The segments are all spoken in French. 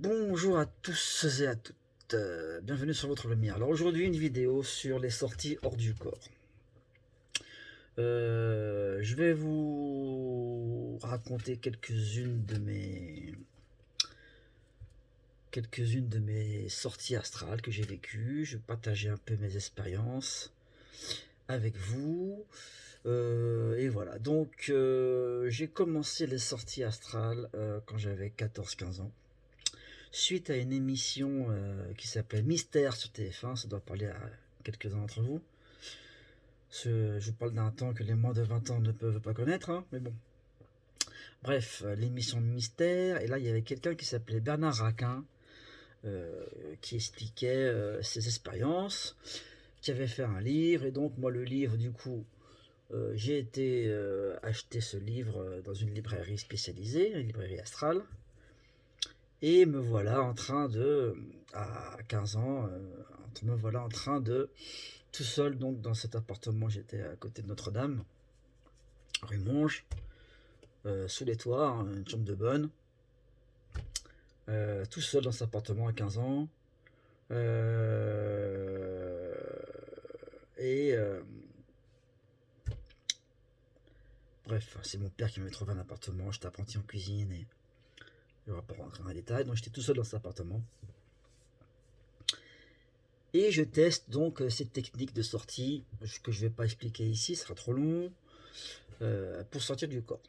Bonjour à tous et à toutes, bienvenue sur votre lumière. Alors aujourd'hui une vidéo sur les sorties hors du corps. Je vais vous raconter quelques-unes de mes sorties astrales que j'ai vécues. Je vais partager un peu mes expériences avec vous. Et voilà, donc j'ai commencé les sorties astrales quand j'avais 14-15 ans. Suite à une émission qui s'appelait Mystère sur TF1, ça doit parler à quelques-uns d'entre vous. Je vous parle d'un temps que les moins de 20 ans ne peuvent pas connaître, hein, mais bon. Bref, l'émission Mystère, et là il y avait quelqu'un qui s'appelait Bernard Raquin, qui expliquait ses expériences, qui avait fait un livre, et donc moi le livre du coup, j'ai été acheter ce livre dans une librairie spécialisée, une librairie astrale. Et me voilà en train de, à 15 ans, me voilà en train de, tout seul donc dans cet appartement, j'étais à côté de Notre-Dame, rue Monge, sous les toits, hein, une chambre de bonne, tout seul dans cet appartement à 15 ans. Et bref, c'est mon père qui m'avait trouvé un appartement, j'étais apprenti en cuisine et je ne vais pas rentrer dans les détails, donc j'étais tout seul dans cet appartement. Et je teste donc cette technique de sortie, que je ne vais pas expliquer ici, ce sera trop long, pour sortir du corps.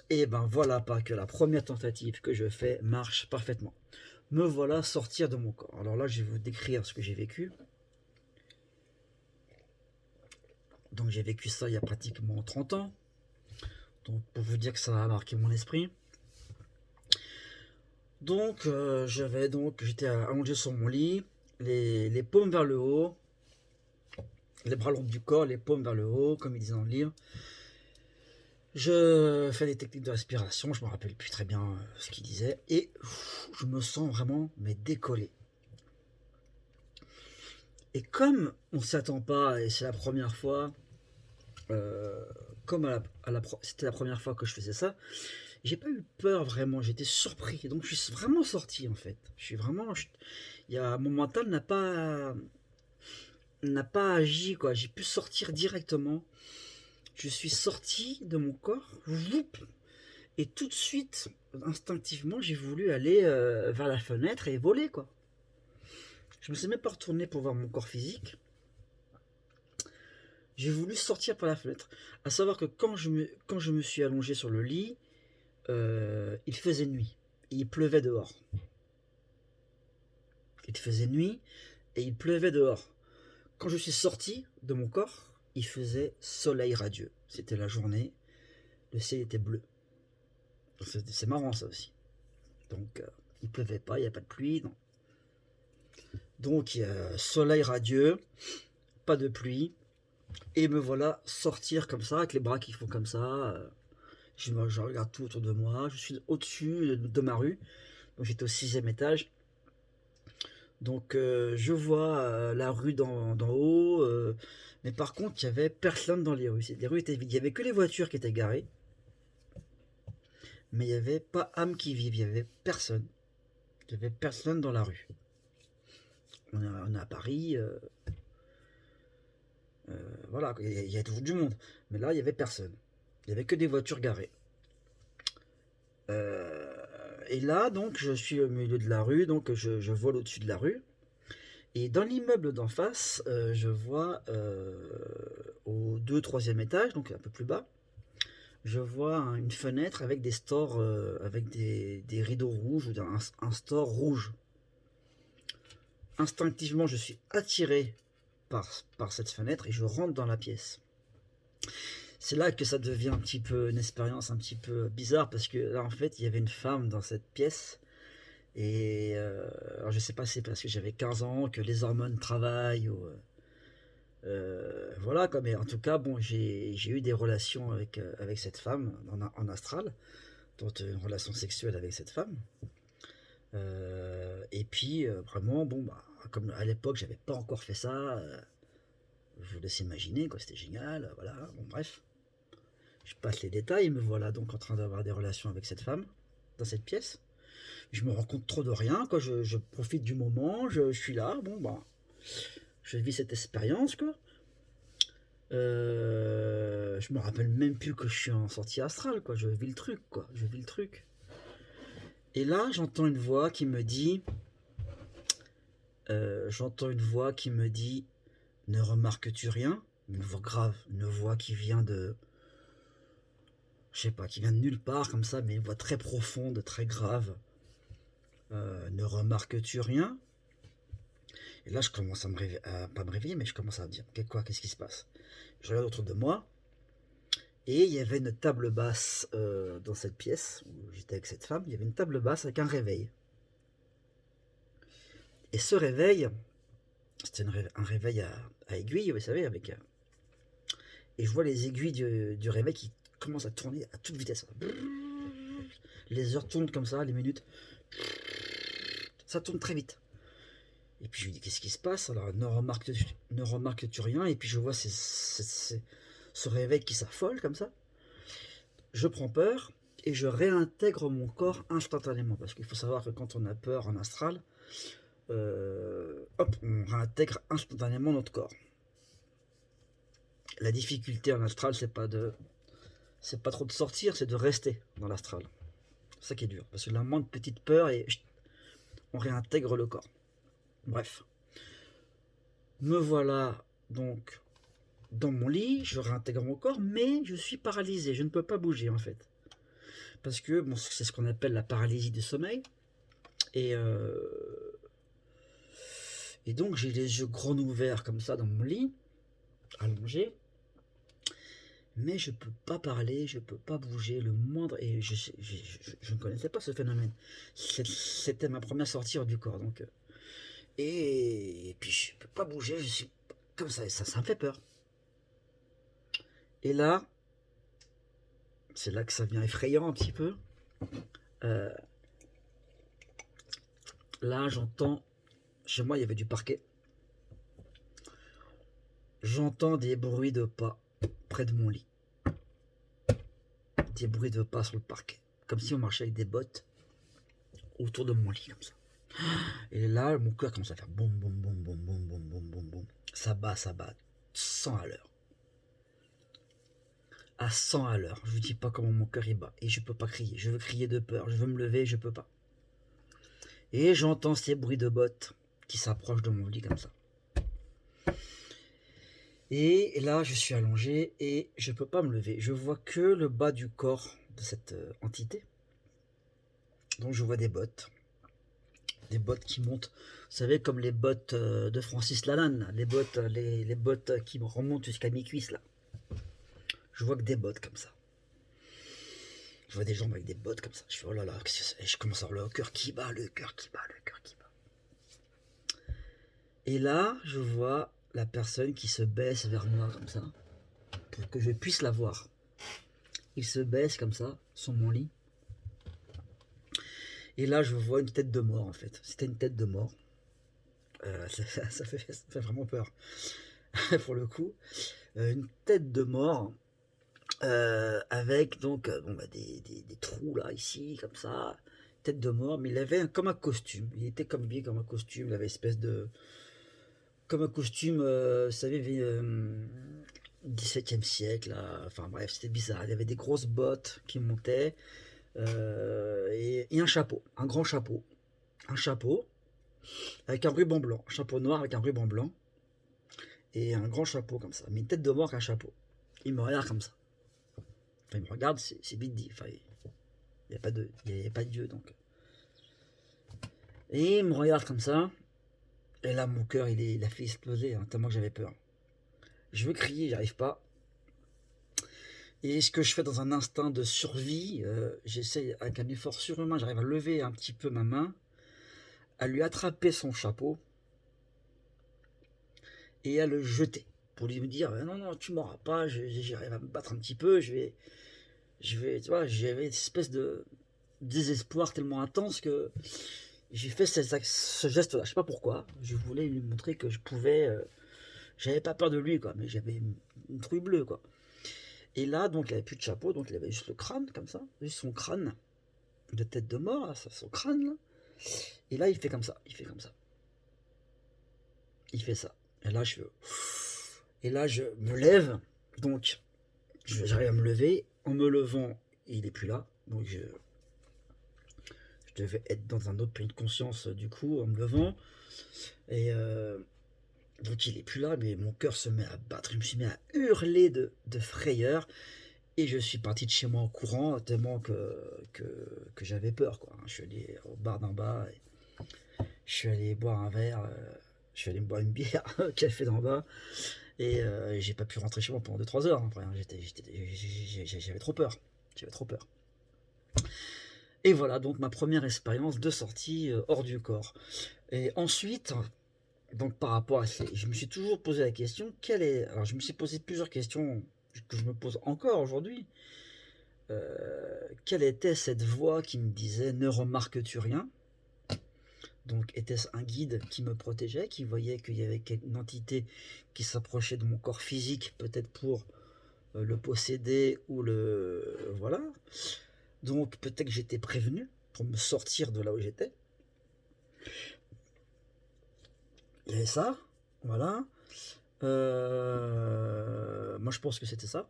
Et ben voilà pas que la première tentative que je fais marche parfaitement. Me voilà sortir de mon corps. Alors là, je vais vous décrire ce que j'ai vécu. Donc j'ai vécu ça il y a pratiquement 30 ans. Donc pour vous dire que ça a marqué mon esprit. Donc j'étais allongé sur mon lit, les paumes vers le haut, les bras longs du corps, les paumes vers le haut, comme il disait dans le livre. Je fais des techniques de respiration, je me rappelle plus très bien ce qu'il disait, et je me sens vraiment décollé. Et comme on ne s'attend pas, et c'est la première fois, comme c'était la première fois que je faisais ça, j'ai pas eu peur vraiment, j'étais surpris. Donc je suis vraiment sorti en fait. Mon mental n'a pas agi quoi. J'ai pu sortir directement. Je suis sorti de mon corps, et tout de suite, instinctivement, j'ai voulu aller vers la fenêtre et voler quoi. Je me suis même pas retourné pour voir mon corps physique. J'ai voulu sortir par la fenêtre. À savoir que quand je me suis allongé sur le lit, il faisait nuit. Et il pleuvait dehors. Il faisait nuit et il pleuvait dehors. Quand je suis sorti de mon corps, il faisait soleil radieux. C'était la journée. Le ciel était bleu. C'est marrant ça aussi. Donc il pleuvait pas, il n'y a pas de pluie. Non. Donc soleil radieux, pas de pluie. Et me voilà sortir comme ça, avec les bras qui font comme ça. Je regarde tout autour de moi. Je suis au-dessus de ma rue. Donc j'étais au 6e étage. Donc je vois la rue d'en haut. Mais par contre, il n'y avait personne dans les rues. Les rues étaient vides. Il n'y avait que les voitures qui étaient garées. Mais il n'y avait pas âme qui vive. Il n'y avait personne. Il n'y avait personne dans la rue. On est à Paris. Voilà, il y a toujours du monde. Mais là, il n'y avait personne. Il n'y avait que des voitures garées. Euh, et là, donc, je suis au milieu de la rue. Donc, je vole au-dessus de la rue. Et dans l'immeuble d'en face, je vois au 2e, 3e étage, donc un peu plus bas, je vois une fenêtre avec des stores, avec des rideaux rouges, ou un store rouge. Instinctivement, je suis attiré par cette fenêtre et je rentre dans la pièce. C'est là que ça devient un petit peu une expérience un petit peu bizarre, parce que là, en fait, il y avait une femme dans cette pièce. Et alors je sais pas si c'est parce que j'avais 15 ans, que les hormones travaillent, ou voilà quoi, mais en tout cas, bon, j'ai eu des relations avec cette femme en astral, donc une relation sexuelle avec cette femme. Et puis, vraiment, bon, bah, comme à l'époque, j'avais pas encore fait ça, je vous laisse imaginer, quoi, c'était génial, voilà, bon, bref. Je passe les détails, me voilà donc en train d'avoir des relations avec cette femme. dans cette pièce. Je me rends compte trop de rien, quoi. Je profite du moment, je suis là, bon, bah, je vis cette expérience, quoi. Je me rappelle même plus que je suis en sortie astrale, quoi. Je vis le truc, quoi. Je vis le truc. Et là, j'entends une voix qui me dit, ne remarques-tu rien? Une voix grave, une voix qui vient de, je sais pas, qui vient de nulle part comme ça, mais une voix très profonde, très grave. Ne remarques-tu rien? Et là, je commence à me réveiller, pas me réveiller, mais je commence à me dire, qu'est-ce qui se passe? Je regarde autour de moi, et il y avait une table basse dans cette pièce où j'étais avec cette femme. Il y avait une table basse avec un réveil. Et ce réveil, c'était un réveil à aiguille, vous savez, avec. Et je vois les aiguilles du réveil qui commencent à tourner à toute vitesse. Les heures tournent comme ça, les minutes. Ça tourne très vite. Et puis je lui dis, qu'est-ce qui se passe? Alors, ne remarques-tu rien? Et puis je vois ce réveil qui s'affole comme ça. Je prends peur et je réintègre mon corps instantanément. Parce qu'il faut savoir que quand on a peur en astral, hop, on réintègre instantanément notre corps. La difficulté en astral, c'est pas trop de sortir, c'est de rester dans l'astral. C'est ça qui est dur. Parce que la moindre petite peur, et on réintègre le corps. Bref. Me voilà donc dans mon lit, je réintègre mon corps, mais je suis paralysé, je ne peux pas bouger en fait. Parce que bon, c'est ce qu'on appelle la paralysie du sommeil. Et donc j'ai les yeux grands ouverts comme ça dans mon lit, allongé. Mais je peux pas parler, je peux pas bouger le moindre. Et je ne connaissais pas ce phénomène. C'était ma première sortie hors du corps. Donc, et puis je peux pas bouger, je suis comme ça, ça me fait peur. Et là, c'est là que ça devient effrayant un petit peu. Là, j'entends, chez moi il y avait du parquet. J'entends des bruits de pas près de mon lit. Des bruits de pas sur le parquet. Comme si on marchait avec des bottes autour de mon lit, comme ça. Et là, mon cœur commence à faire boum, boum, boum, boum, boum, boum, boum, boum, boum. Ça bat, 100 à l'heure. À 100 à l'heure. Je vous dis pas comment mon cœur y bat. Et je peux pas crier. Je veux crier de peur. Je veux me lever, je peux pas. Et j'entends ces bruits de bottes qui s'approchent de mon lit comme ça. Et là, je suis allongé et je peux pas me lever. Je vois que le bas du corps de cette entité. Donc je vois des bottes. Des bottes qui montent. Vous savez, comme les bottes de Francis Lalanne. Les bottes qui remontent jusqu'à mi-cuisse là. Je vois que des bottes comme ça. Je vois des jambes avec des bottes comme ça. Je fais oh là là, et je commence à avoir le cœur qui bat, le cœur qui bat. Et là, je vois la personne qui se baisse vers moi comme ça, pour que je puisse la voir. Il se baisse comme ça, sur mon lit. Et là, je vois une tête de mort en fait. C'était une tête de mort. Ça fait vraiment peur. Pour le coup. Une tête de mort. Avec donc des trous là, ici, comme ça. Tête de mort, mais il avait comme un costume. Il était comme un costume. Il avait espèce de. Comme un costume, vous savez, 17e siècle, là. Enfin bref, c'était bizarre. Il avait des grosses bottes qui montaient. Et un chapeau, un grand chapeau. Un chapeau avec un ruban blanc. Un chapeau noir avec un ruban blanc. Et un grand chapeau comme ça. Mais une tête de mort avec un chapeau. Il me regarde comme ça. Enfin, il me regarde, c'est vite dit. Enfin, il n'y a pas de Dieu, donc. Et il me regarde comme ça. Et là, mon cœur, il a fait exploser, hein, tellement que j'avais peur. Je veux crier, j'arrive pas. Et ce que je fais dans un instinct de survie, j'essaie avec un effort surhumain, j'arrive à lever un petit peu ma main, à lui attraper son chapeau et à le jeter. Pour lui dire, non, tu m'auras pas, j'arrive à me battre un petit peu, je vais, tu vois, j'avais une espèce de désespoir tellement intense que j'ai fait ce geste-là. Je sais pas pourquoi. Je voulais lui montrer que je pouvais. J'avais pas peur de lui, quoi, mais j'avais une trouille bleue, quoi. Et là, donc, il avait plus de chapeau, donc il avait juste le crâne, comme ça, juste son crâne. de tête de mort, là, son crâne, là. Et là, il fait comme ça, il fait comme ça. Il fait ça. Et là, je me lève, donc j'arrive à me lever. En me levant, il est plus là, donc je devais être dans un autre plein de conscience du coup en me levant. Et donc il est plus là, mais mon cœur se met à battre, je me suis mis à hurler de frayeur. Et je suis parti de chez moi en courant, tellement que j'avais peur, quoi. Je suis allé au bar d'en bas, et je suis allé boire un verre, je suis allé me boire une bière au café d'en bas, et j'ai pas pu rentrer chez moi pendant 2-3 heures. Après, hein. J'avais trop peur. J'avais trop peur. Et voilà, donc ma première expérience de sortie hors du corps. Et ensuite, donc par rapport à je me suis toujours posé la question, alors je me suis posé plusieurs questions que je me pose encore aujourd'hui. Quelle était cette voix qui me disait ne remarques-tu rien? Donc était-ce un guide qui me protégeait, qui voyait qu'il y avait une entité qui s'approchait de mon corps physique, peut-être pour le posséder ou le... Voilà. Donc peut-être que j'étais prévenu pour me sortir de là où j'étais. Il y avait ça, voilà. Moi je pense que c'était ça.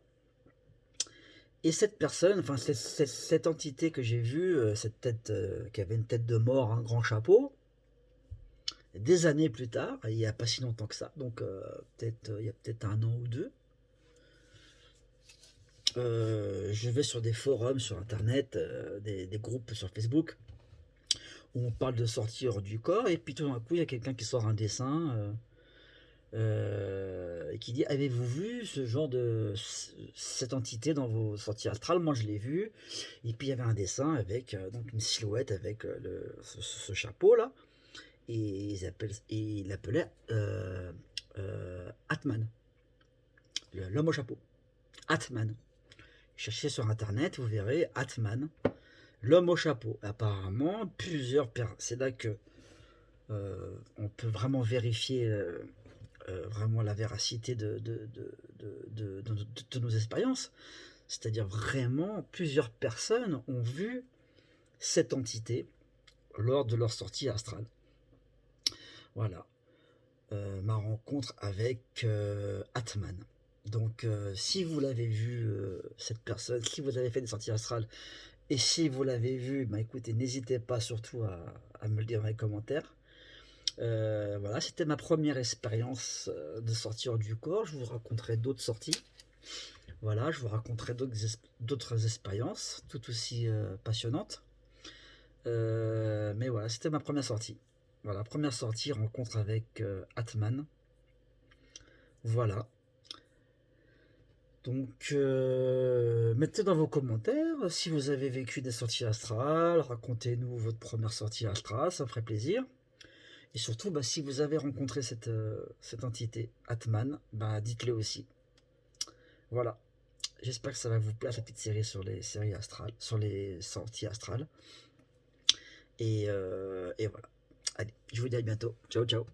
Et cette personne, enfin cette entité que j'ai vue, cette tête qui avait une tête de mort, un grand chapeau, des années plus tard, il n'y a pas si longtemps que ça, donc il y a peut-être 1 an ou 2, je vais sur des forums sur internet, des groupes sur Facebook, où on parle de sortir du corps, et puis tout d'un coup il y a quelqu'un qui sort un dessin et qui dit avez-vous vu ce genre de cette entité dans vos sorties astrales? Moi je l'ai vu. Et puis il y avait un dessin avec donc une silhouette avec ce chapeau là, et il l'appelait Atman, l'homme au chapeau. Atman. Cherchez sur internet, vous verrez Atman, l'homme au chapeau. Apparemment, c'est là que on peut vraiment vérifier vraiment la véracité de nos expériences. C'est-à-dire vraiment, plusieurs personnes ont vu cette entité lors de leur sortie astrale. Voilà. Ma rencontre avec Atman. Donc, si vous l'avez vu, cette personne, si vous avez fait des sorties astrales, et si vous l'avez vu, bah écoutez, n'hésitez pas surtout à me le dire dans les commentaires. Voilà, c'était ma première expérience de sortir du corps. Je vous raconterai d'autres sorties. Voilà, je vous raconterai d'autres expériences tout aussi passionnantes. Mais voilà, c'était ma première sortie. Voilà, première sortie, rencontre avec Atman. Voilà. Donc, mettez dans vos commentaires si vous avez vécu des sorties astrales. Racontez-nous votre première sortie astrale, ça me ferait plaisir. Et surtout, bah, si vous avez rencontré cette entité, Atman, bah, dites-le aussi. Voilà. J'espère que ça va vous plaire, cette petite série sur les séries astrales, sur les sorties astrales. Et voilà. Allez, je vous dis à bientôt. Ciao, ciao.